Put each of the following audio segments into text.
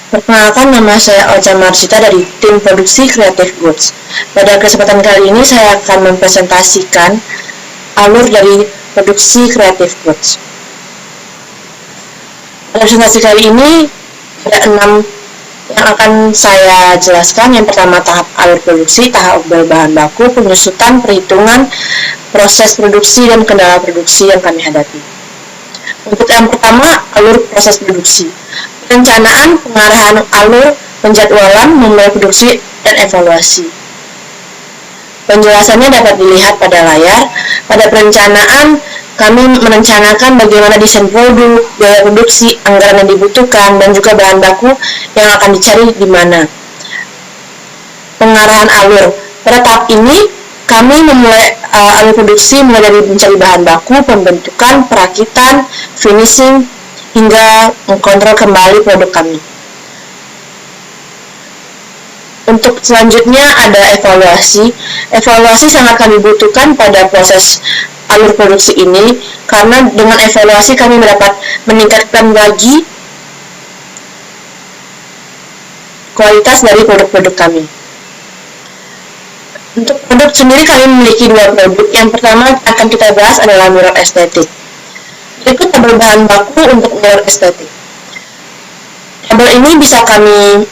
Perkenalkan, nama saya Ocha Marsita dari tim produksi Creative Goods. Pada kesempatan kali ini saya akan mempresentasikan alur dari produksi Creative Goods. Pada presentasi kali ini ada 6 yang akan saya jelaskan. Yang pertama, tahap alur produksi, tahap bahan baku, penyusutan, perhitungan, proses produksi, dan kendala produksi yang kami hadapi. Untuk yang pertama, alur proses produksi. Perencanaan, pengarahan alur, penjadwalan, memulai produksi, dan evaluasi. Penjelasannya dapat dilihat pada layar. Pada perencanaan, kami merencanakan bagaimana desain produk, biaya produksi, anggaran yang dibutuhkan, dan juga bahan baku yang akan dicari di mana. Pengarahan alur. Pada tahap ini, kami memulai alur produksi mulai dari mencari bahan baku, pembentukan, perakitan, finishing, hingga mengkontrol kembali produk kami. Untuk selanjutnya ada evaluasi. Evaluasi sangat kami butuhkan pada proses alur produksi ini, karena dengan evaluasi kami dapat meningkatkan lagi kualitas dari produk-produk kami. Untuk produk sendiri kami memiliki 2 produk. Yang pertama akan kita bahas adalah mirror estetik. Berikut tabel bahan baku untuk mirror estetik. Tabel ini bisa kami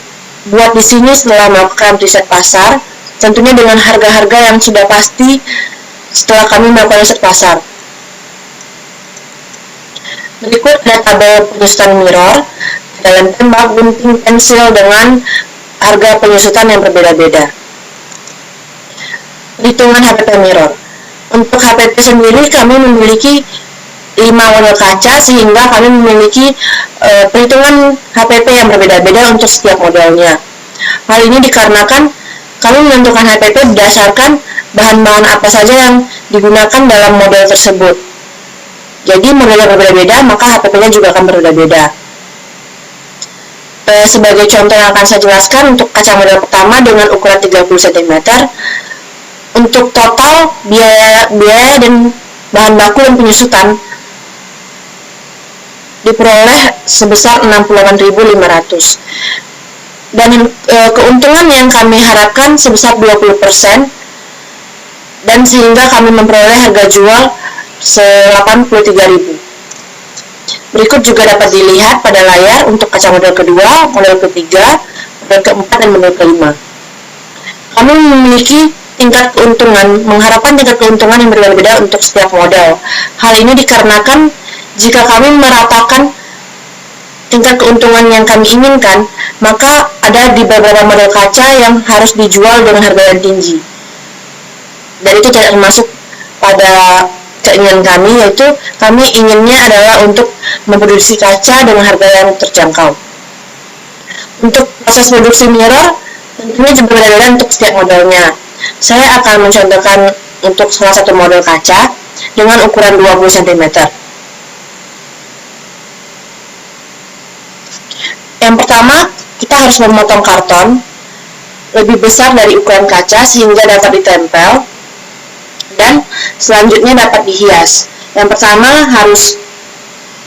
buat di sini setelah melakukan riset pasar, tentunya dengan harga-harga yang sudah pasti setelah kami melakukan riset pasar. Berikut ada tabel penyusutan mirror, ada lem tembak, gunting, pensil dengan harga penyusutan yang berbeda-beda. Perhitungan HPP mirror. Untuk HPP sendiri kami memiliki 5 model kaca, sehingga kami memiliki perhitungan HPP yang berbeda-beda untuk setiap modelnya. Hal ini dikarenakan kami menentukan HPP berdasarkan bahan-bahan apa saja yang digunakan dalam model tersebut. Jadi modelnya berbeda-beda, maka HPP-nya juga akan berbeda-beda. Sebagai contoh yang akan saya jelaskan, untuk kaca model pertama dengan ukuran 30 cm, untuk total biaya dan bahan baku dan penyusutan diperoleh sebesar 68.500, dan keuntungan yang kami harapkan sebesar 20%, dan sehingga kami memperoleh harga jual 83.000. Berikut juga dapat dilihat pada layar untuk kaca model kedua, model ketiga, model keempat, dan model kelima. Kami memiliki tingkat keuntungan, mengharapkan tingkat keuntungan yang berbeda-beda untuk setiap model. Hal ini dikarenakan jika kami meratakan tingkat keuntungan yang kami inginkan, maka ada di beberapa model kaca yang harus dijual dengan harga yang tinggi. Dan itu tidak termasuk pada keinginan kami, yaitu kami inginnya adalah untuk memproduksi kaca dengan harga yang terjangkau. Untuk proses produksi mirror, tentunya juga berbeda-beda untuk setiap modelnya. Saya akan mencontohkan untuk salah satu model kaca dengan ukuran 20 cm. Yang pertama, kita harus memotong karton lebih besar dari ukuran kaca sehingga dapat ditempel, dan selanjutnya dapat dihias. Yang pertama harus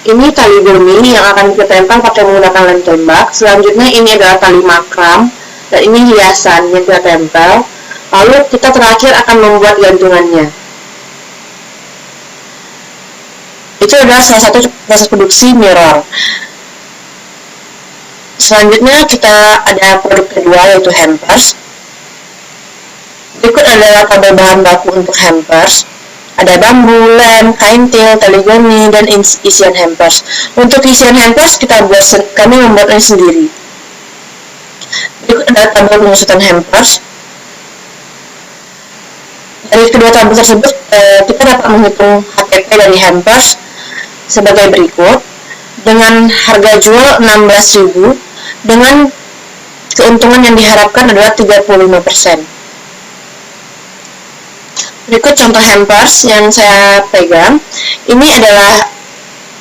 ini tali goni yang akan kita tempel pakai menggunakan lem tembak. Selanjutnya ini adalah tali makram, dan ini hiasan yang kita tempel. Lalu kita terakhir akan membuat gantungannya. Itu adalah salah satu proses produksi mirror. Selanjutnya kita ada produk kedua, yaitu hampers. Berikut adalah tabel bahan baku untuk hampers. Ada bambu, lem, kain til, tali goni, dan isian hampers. Untuk isian hampers kami membuatnya sendiri. Berikut adalah tabel penyusutan hampers. Dari kedua tabel tersebut, kita dapat menghitung HPP dari hampers sebagai berikut. Dengan harga jual 16.000, dengan keuntungan yang diharapkan adalah 35%. Berikut contoh hampers yang saya pegang. Ini adalah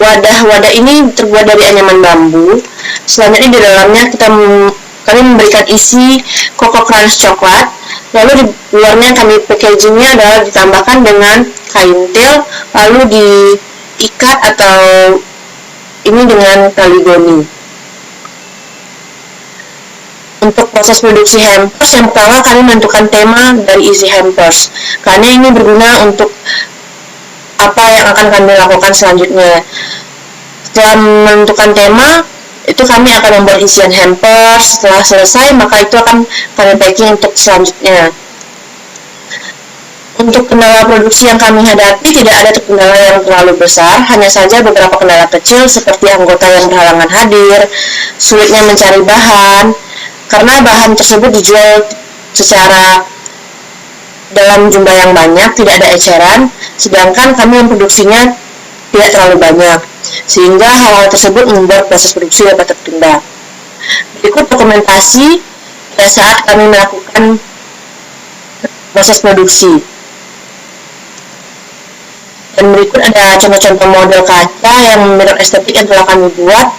wadah ini terbuat dari anyaman bambu. Selanjutnya di dalamnya kami memberikan isi Coco Crunch coklat. Lalu di luarnya kami packagingnya adalah ditambahkan dengan kain til, lalu diikat atau ini dengan tali goni. Untuk proses produksi hampers, yang pertama kami menentukan tema dari isi hampers, karena ini berguna untuk apa yang akan kami lakukan selanjutnya. Setelah menentukan tema, itu kami akan membuat isian hampers. Setelah selesai, maka itu akan kami packing untuk selanjutnya. Untuk kendala produksi yang kami hadapi, tidak ada kendala yang terlalu besar, hanya saja beberapa kendala kecil seperti anggota yang berhalangan hadir, sulitnya mencari bahan, karena bahan tersebut dijual secara dalam jumlah yang banyak, tidak ada eceran, sedangkan kami memproduksinya tidak terlalu banyak, sehingga hal-hal tersebut membuat proses produksi dapat tertunda. Berikut dokumentasi pada saat kami melakukan proses produksi. Dan berikut ada contoh-contoh model kaca yang mirip estetik yang telah kami buat.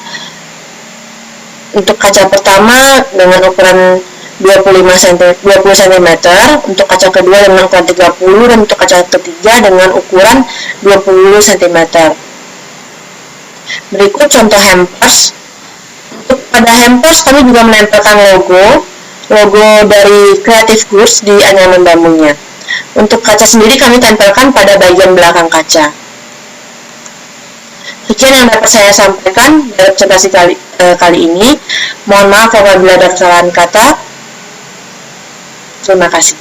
Untuk kaca pertama dengan ukuran 20 cm, untuk kaca kedua dengan ukuran 30, dan untuk kaca ketiga dengan ukuran 20 cm. Berikut contoh hampers. Untuk pada hampers kami juga menempelkan logo dari Creative Goods di anyaman bambunya. Untuk kaca sendiri kami tempelkan pada bagian belakang kaca. Sekian yang dapat saya sampaikan dalam presentasi kali ini. Mohon maaf apabila ada kesalahan kata. Terima kasih.